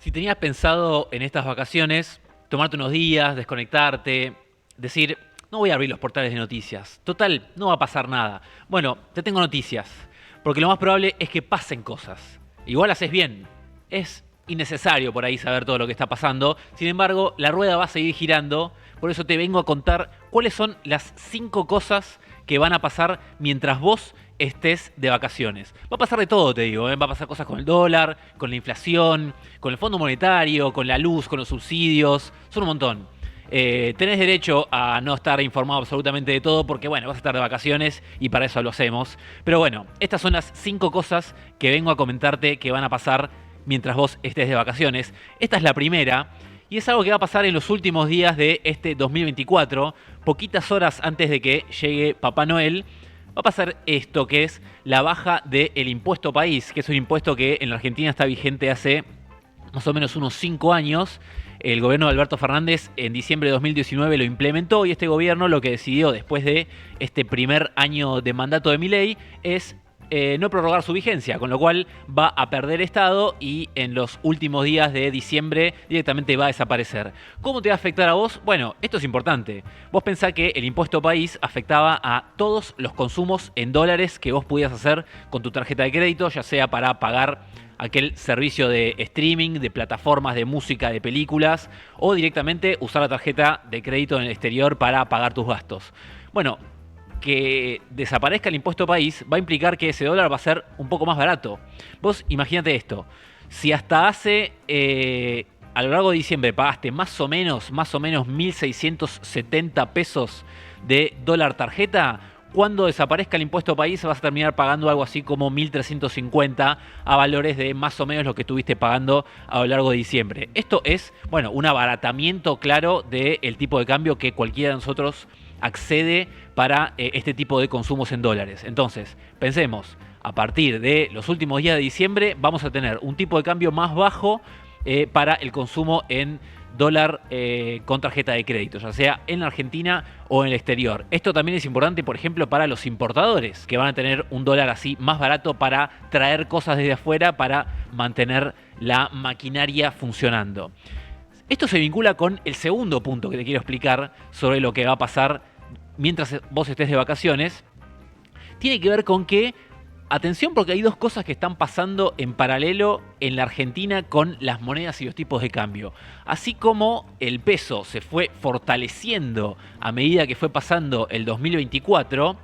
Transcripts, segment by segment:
Si tenías pensado en estas vacaciones tomarte unos días, desconectarte, decir, no voy a abrir los portales de noticias, total, no va a pasar nada. Bueno, te tengo noticias, porque lo más probable es que pasen cosas. Igual haces bien, es innecesario por ahí saber todo lo que está pasando, sin embargo, la rueda va a seguir girando, por eso te vengo a contar cuáles son las 5 cosas que van a pasar mientras vos estés de vacaciones. Va a pasar de todo, te digo, ¿eh? Va a pasar cosas con el dólar, con la inflación, con el Fondo Monetario, con la luz, con los subsidios, son un montón. Tenés derecho a no estar informado absolutamente de todo porque, bueno, vas a estar de vacaciones y para eso lo hacemos. Pero bueno, estas son las 5 cosas que vengo a comentarte que van a pasar mientras vos estés de vacaciones. Esta es la primera y es algo que va a pasar en los últimos días de este 2024, poquitas horas antes de que llegue Papá Noel. Va a pasar esto, que es la baja del impuesto país, que es un impuesto que en la Argentina está vigente hace más o menos unos 5 años. El gobierno de Alberto Fernández en diciembre de 2019 lo implementó y este gobierno lo que decidió después de este primer año de mandato de Milei es no prorrogar su vigencia, con lo cual va a perder estado y en los últimos días de diciembre directamente va a desaparecer. ¿Cómo te va a afectar a vos? Bueno, esto es importante. Vos pensás que el impuesto país afectaba a todos los consumos en dólares que vos pudieras hacer con tu tarjeta de crédito, ya sea para pagar aquel servicio de streaming, de plataformas de música, de películas, o directamente usar la tarjeta de crédito en el exterior para pagar tus gastos. Bueno, que desaparezca el impuesto país va a implicar que ese dólar va a ser un poco más barato. Vos imagínate esto, si hasta hace, a lo largo de diciembre pagaste más o menos 1.670 pesos de dólar tarjeta, cuando desaparezca el impuesto país vas a terminar pagando algo así como 1.350 a valores de más o menos lo que estuviste pagando a lo largo de diciembre. Esto es, bueno, un abaratamiento claro del tipo de cambio que cualquiera de nosotros accede para este tipo de consumos en dólares. Entonces, pensemos, a partir de los últimos días de diciembre vamos a tener un tipo de cambio más bajo para el consumo en dólar con tarjeta de crédito, ya sea en la Argentina o en el exterior. Esto también es importante, por ejemplo, para los importadores, que van a tener un dólar así más barato para traer cosas desde afuera para mantener la maquinaria funcionando. Esto se vincula con el segundo punto que te quiero explicar sobre lo que va a pasar mientras vos estés de vacaciones. Tiene que ver con que, atención, porque hay dos cosas que están pasando en paralelo en la Argentina con las monedas y los tipos de cambio. Así como el peso se fue fortaleciendo a medida que fue pasando el 2024,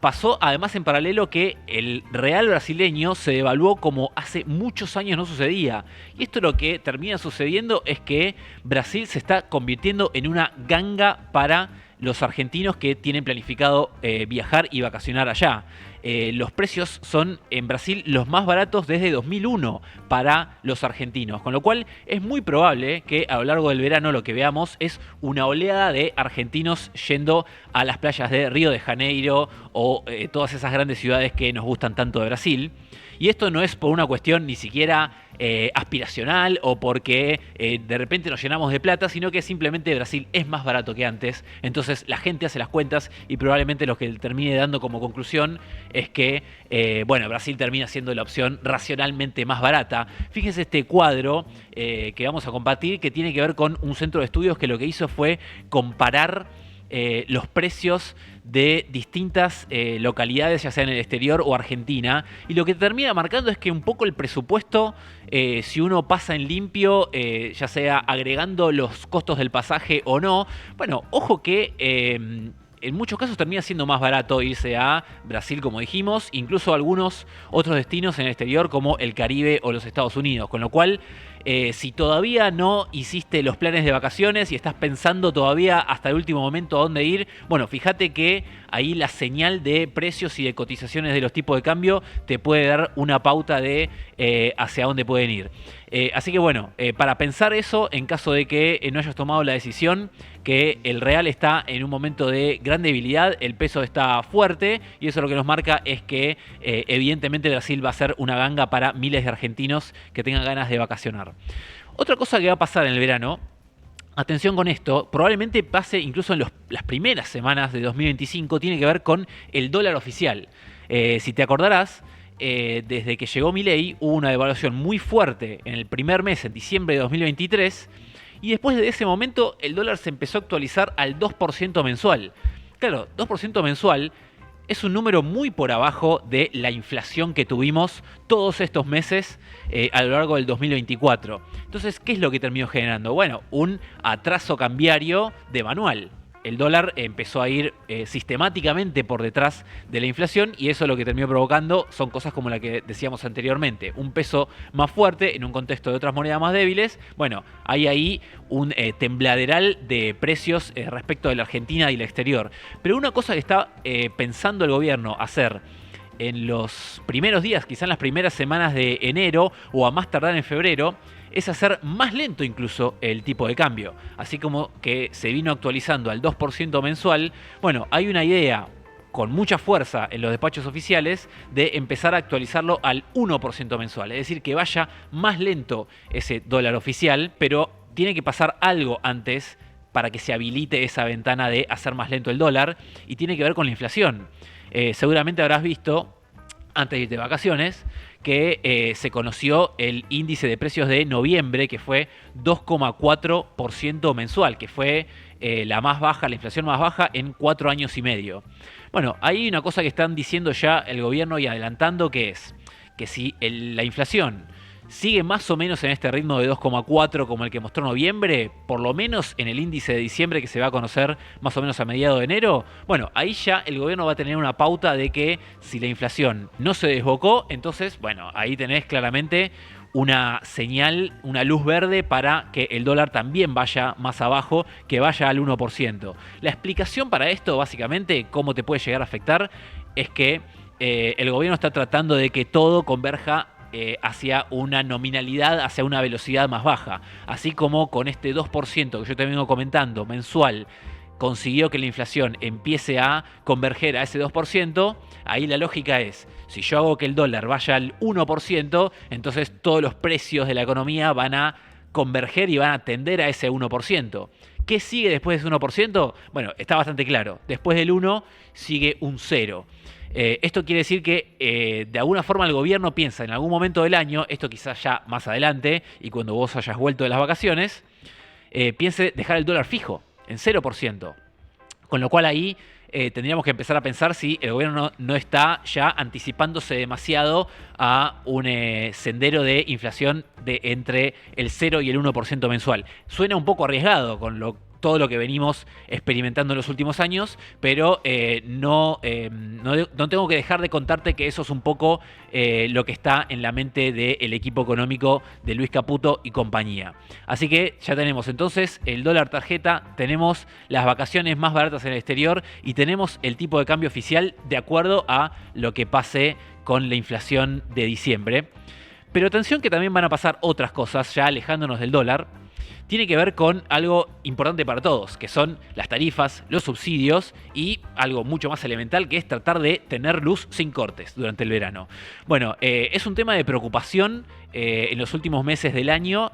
pasó además en paralelo que el real brasileño se devaluó como hace muchos años no sucedía. Y esto lo que termina sucediendo es que Brasil se está convirtiendo en una ganga para los argentinos que tienen planificado viajar y vacacionar allá. Los precios son en Brasil los más baratos desde 2001 para los argentinos, con lo cual es muy probable que a lo largo del verano lo que veamos es una oleada de argentinos yendo a las playas de Río de Janeiro o todas esas grandes ciudades que nos gustan tanto de Brasil. Y esto no es por una cuestión ni siquiera aspiracional o porque de repente nos llenamos de plata, sino que simplemente Brasil es más barato que antes. Entonces la gente hace las cuentas y probablemente lo que termine dando como conclusión es que bueno, Brasil termina siendo la opción racionalmente más barata. Fíjense este cuadro que vamos a compartir, que tiene que ver con un centro de estudios que lo que hizo fue comparar los precios de distintas localidades, ya sea en el exterior o Argentina, y lo que termina marcando es que un poco el presupuesto, si uno pasa en limpio, ya sea agregando los costos del pasaje o no, bueno, ojo que en muchos casos termina siendo más barato irse a Brasil, como dijimos, incluso algunos otros destinos en el exterior como el Caribe o los Estados Unidos, con lo cual si todavía no hiciste los planes de vacaciones y estás pensando todavía hasta el último momento a dónde ir, bueno, fíjate que ahí la señal de precios y de cotizaciones de los tipos de cambio te puede dar una pauta de hacia dónde pueden ir. Así que bueno, para pensar eso, en caso de que no hayas tomado la decisión, que el real está en un momento de gran debilidad, el peso está fuerte y eso lo que nos marca es que evidentemente Brasil va a ser una ganga para miles de argentinos que tengan ganas de vacacionar. Otra cosa que va a pasar en el verano, atención con esto, probablemente pase incluso en las primeras semanas de 2025, tiene que ver con el dólar oficial. Si te acordarás, desde que llegó Milei, hubo una devaluación muy fuerte en el primer mes, en diciembre de 2023, y después de ese momento el dólar se empezó a actualizar al 2% mensual. Claro, 2% mensual es un número muy por abajo de la inflación que tuvimos todos estos meses a lo largo del 2024. Entonces, ¿qué es lo que terminó generando? Bueno, un atraso cambiario de manual. El dólar empezó a ir sistemáticamente por detrás de la inflación y eso lo que terminó provocando son cosas como la que decíamos anteriormente. Un peso más fuerte en un contexto de otras monedas más débiles. Bueno, hay ahí un tembladeral de precios respecto de la Argentina y el exterior. Pero una cosa que está pensando el gobierno hacer en los primeros días, quizás en las primeras semanas de enero o a más tardar en febrero, es hacer más lento incluso el tipo de cambio. Así como que se vino actualizando al 2% mensual, bueno, hay una idea con mucha fuerza en los despachos oficiales de empezar a actualizarlo al 1% mensual. Es decir, que vaya más lento ese dólar oficial, pero tiene que pasar algo antes para que se habilite esa ventana de hacer más lento el dólar y tiene que ver con la inflación. Seguramente habrás visto, antes de irte de vacaciones, que se conoció el índice de precios de noviembre, que fue 2,4% mensual, que fue la más baja, la inflación más baja en 4 años y medio. Bueno, hay una cosa que están diciendo ya el gobierno y adelantando, que es que si la inflación sigue más o menos en este ritmo de 2,4 como el que mostró noviembre, por lo menos en el índice de diciembre que se va a conocer más o menos a mediados de enero, bueno, ahí ya el gobierno va a tener una pauta de que si la inflación no se desbocó, entonces, bueno, ahí tenés claramente una señal, una luz verde para que el dólar también vaya más abajo, que vaya al 1%. La explicación para esto, básicamente, cómo te puede llegar a afectar, es que el gobierno está tratando de que todo converja hacia una nominalidad, hacia una velocidad más baja. Así como con este 2% que yo te vengo comentando mensual, consiguió que la inflación empiece a converger a ese 2%, ahí la lógica es, si yo hago que el dólar vaya al 1%, entonces todos los precios de la economía van a converger y van a tender a ese 1%. ¿Qué sigue después de ese 1%? Bueno, está bastante claro. Después del 1 sigue un 0. Esto quiere decir que de alguna forma el gobierno piensa en algún momento del año, esto quizás ya más adelante y cuando vos hayas vuelto de las vacaciones, piense dejar el dólar fijo en 0%. Con lo cual ahí tendríamos que empezar a pensar si el gobierno no está ya anticipándose demasiado a un sendero de inflación de entre el 0 y el 1% mensual. Suena un poco arriesgado con todo lo que venimos experimentando en los últimos años, pero no tengo que dejar de contarte que eso es un poco lo que está en la mente del equipo económico de Luis Caputo y compañía. Así que ya tenemos entonces el dólar tarjeta, tenemos las vacaciones más baratas en el exterior y tenemos el tipo de cambio oficial de acuerdo a lo que pase con la inflación de diciembre. Pero atención que también van a pasar otras cosas, ya alejándonos del dólar. Tiene que ver con algo importante para todos, que son las tarifas, los subsidios y algo mucho más elemental, que es tratar de tener luz sin cortes durante el verano. Bueno, es un tema de preocupación en los últimos meses del año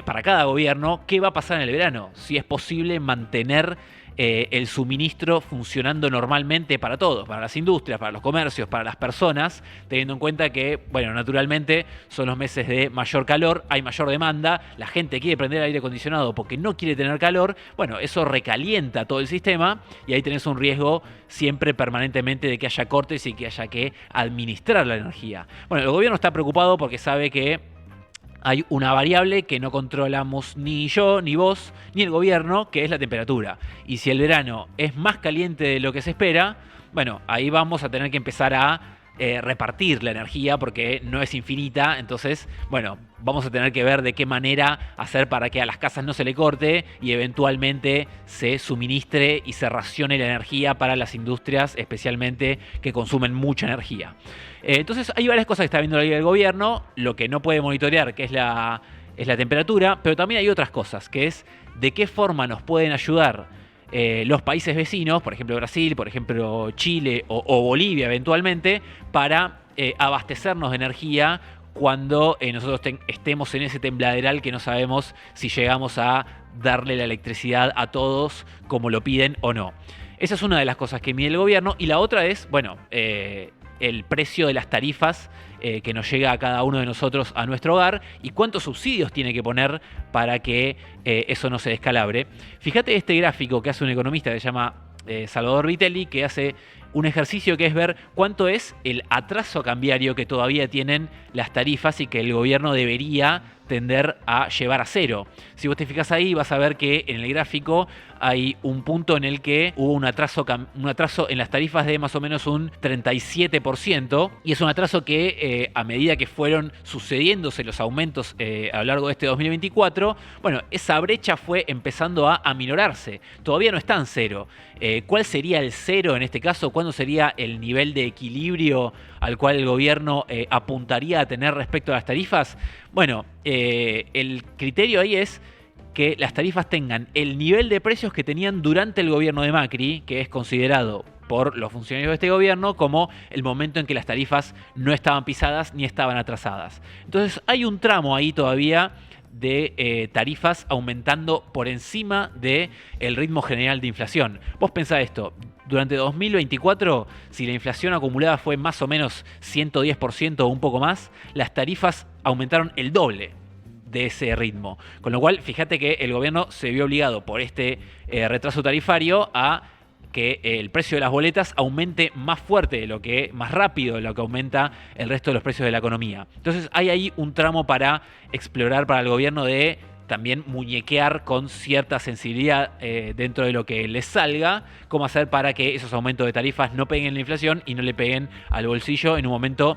para cada gobierno. ¿Qué va a pasar en el verano? Si es posible mantener el suministro funcionando normalmente para todos, para las industrias, para los comercios, para las personas, teniendo en cuenta que, bueno, naturalmente son los meses de mayor calor, hay mayor demanda, la gente quiere prender el aire acondicionado porque no quiere tener calor, bueno, eso recalienta todo el sistema y ahí tenés un riesgo siempre permanentemente de que haya cortes y que haya que administrar la energía. Bueno, el gobierno está preocupado porque sabe que hay una variable que no controlamos ni yo, ni vos, ni el gobierno, que es la temperatura. Y si el verano es más caliente de lo que se espera, bueno, ahí vamos a tener que empezar a repartir la energía porque no es infinita. Entonces, bueno, vamos a tener que ver de qué manera hacer para que a las casas no se le corte y eventualmente se suministre y se racione la energía para las industrias, especialmente que consumen mucha energía. Entonces hay varias cosas que está viendo la ley del gobierno, lo que no puede monitorear, que es la temperatura, pero también hay otras cosas, que es de qué forma nos pueden ayudar los países vecinos, por ejemplo Brasil, por ejemplo Chile o Bolivia eventualmente, para abastecernos de energía cuando nosotros estemos en ese tembladeral que no sabemos si llegamos a darle la electricidad a todos como lo piden o no. Esa es una de las cosas que mide el gobierno y la otra es, bueno, el precio de las tarifas que nos llega a cada uno de nosotros a nuestro hogar y cuántos subsidios tiene que poner para que eso no se descalabre. Fíjate este gráfico que hace un economista que se llama Salvador Vitelli, que hace un ejercicio que es ver cuánto es el atraso cambiario que todavía tienen las tarifas y que el gobierno debería tender a llevar a cero. Si vos te fijas ahí, vas a ver que en el gráfico hay un punto en el que hubo un atraso en las tarifas de más o menos un 37%, y es un atraso que a medida que fueron sucediéndose los aumentos a lo largo de este 2024, bueno, esa brecha fue empezando a aminorarse. Todavía no está en cero. ¿Cuál sería el cero en este caso? ¿Cuándo sería el nivel de equilibrio al cual el gobierno apuntaría a tener respecto a las tarifas? Bueno, el criterio ahí es que las tarifas tengan el nivel de precios que tenían durante el gobierno de Macri, que es considerado por los funcionarios de este gobierno como el momento en que las tarifas no estaban pisadas ni estaban atrasadas. Entonces hay un tramo ahí todavía de tarifas aumentando por encima del ritmo general de inflación. Vos pensá esto, durante 2024, si la inflación acumulada fue más o menos 110% o un poco más, las tarifas aumentaron el doble de ese ritmo. Con lo cual, fíjate que el gobierno se vio obligado por este retraso tarifario a que el precio de las boletas aumente más fuerte, más rápido de lo que aumenta el resto de los precios de la economía. Entonces hay ahí un tramo para explorar para el gobierno de también muñequear con cierta sensibilidad dentro de lo que les salga, cómo hacer para que esos aumentos de tarifas no peguen la inflación y no le peguen al bolsillo en un momento,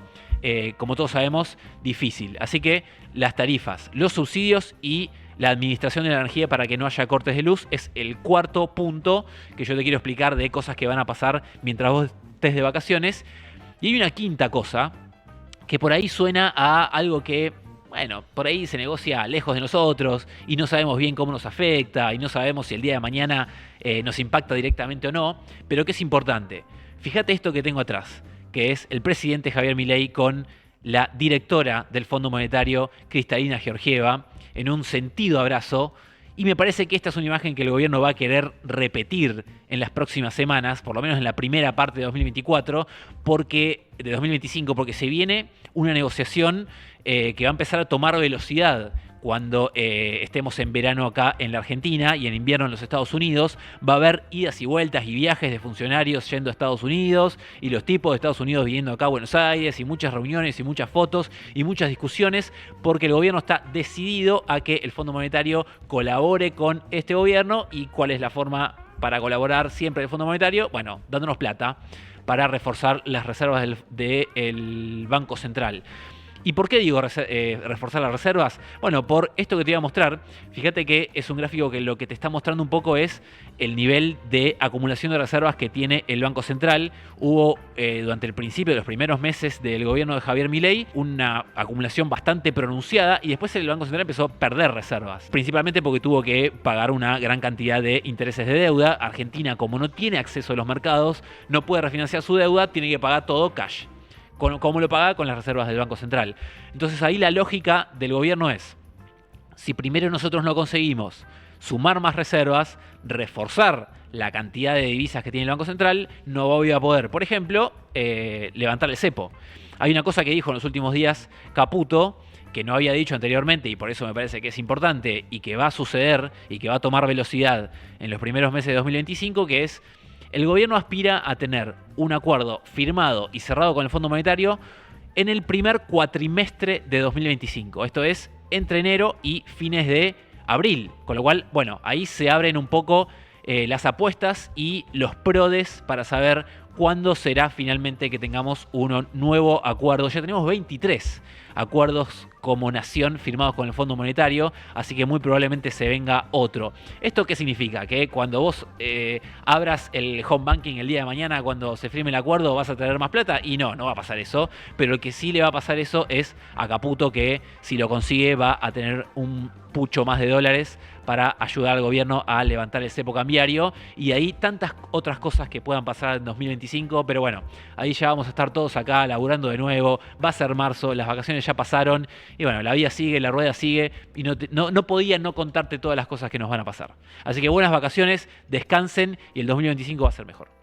como todos sabemos, difícil. Así que las tarifas, los subsidios y la administración de la energía para que no haya cortes de luz es el cuarto punto que yo te quiero explicar de cosas que van a pasar mientras vos estés de vacaciones. Y hay una quinta cosa que por ahí suena a algo que, bueno, por ahí se negocia lejos de nosotros y no sabemos bien cómo nos afecta y no sabemos si el día de mañana nos impacta directamente o no, pero que es importante. Fíjate esto que tengo atrás, que es el presidente Javier Milei con la directora del Fondo Monetario, Kristalina Georgieva, en un sentido abrazo, y me parece que esta es una imagen que el gobierno va a querer repetir en las próximas semanas, por lo menos en la primera parte de 2024, de 2025, porque se viene una negociación que va a empezar a tomar velocidad cuando estemos en verano acá en la Argentina y en invierno en los Estados Unidos. Va a haber idas y vueltas y viajes de funcionarios yendo a Estados Unidos y los tipos de Estados Unidos viniendo acá a Buenos Aires y muchas reuniones y muchas fotos y muchas discusiones porque el gobierno está decidido a que el Fondo Monetario colabore con este gobierno. ¿Y cuál es la forma para colaborar siempre del Fondo Monetario? Bueno, dándonos plata para reforzar las reservas del Banco Central. ¿Y por qué digo reforzar las reservas? Bueno, por esto que te iba a mostrar. Fíjate que es un gráfico que lo que te está mostrando un poco es el nivel de acumulación de reservas que tiene el Banco Central. Hubo durante el principio de los primeros meses del gobierno de Javier Milei una acumulación bastante pronunciada y después el Banco Central empezó a perder reservas. Principalmente porque tuvo que pagar una gran cantidad de intereses de deuda. Argentina, como no tiene acceso a los mercados, no puede refinanciar su deuda, tiene que pagar todo cash. ¿Cómo lo paga? Con las reservas del Banco Central. Entonces ahí la lógica del gobierno es, si primero nosotros no conseguimos sumar más reservas, reforzar la cantidad de divisas que tiene el Banco Central, no voy a poder, por ejemplo, levantar el cepo. Hay una cosa que dijo en los últimos días Caputo, que no había dicho anteriormente y por eso me parece que es importante y que va a suceder y que va a tomar velocidad en los primeros meses de 2025, que es: el gobierno aspira a tener un acuerdo firmado y cerrado con el Fondo Monetario en el primer cuatrimestre de 2025. Esto es entre enero y fines de abril. Con lo cual, bueno, ahí se abren un poco las apuestas y los prodes para saber cuándo será finalmente que tengamos un nuevo acuerdo. Ya tenemos 23 acuerdos como nación firmados con el Fondo Monetario, así que muy probablemente se venga otro. ¿Esto qué significa? Que cuando vos abras el home banking el día de mañana, cuando se firme el acuerdo, vas a tener más plata, y no va a pasar eso, pero el que sí le va a pasar eso es a Caputo, que si lo consigue va a tener un pucho más de dólares para ayudar al gobierno a levantar el cepo cambiario, y ahí tantas otras cosas que puedan pasar en 2025, pero bueno, ahí ya vamos a estar todos acá laburando de nuevo, va a ser marzo, las vacaciones ya pasaron, y bueno, la vida sigue, la rueda sigue, y no podía no contarte todas las cosas que nos van a pasar. Así que buenas vacaciones, descansen, y el 2025 va a ser mejor.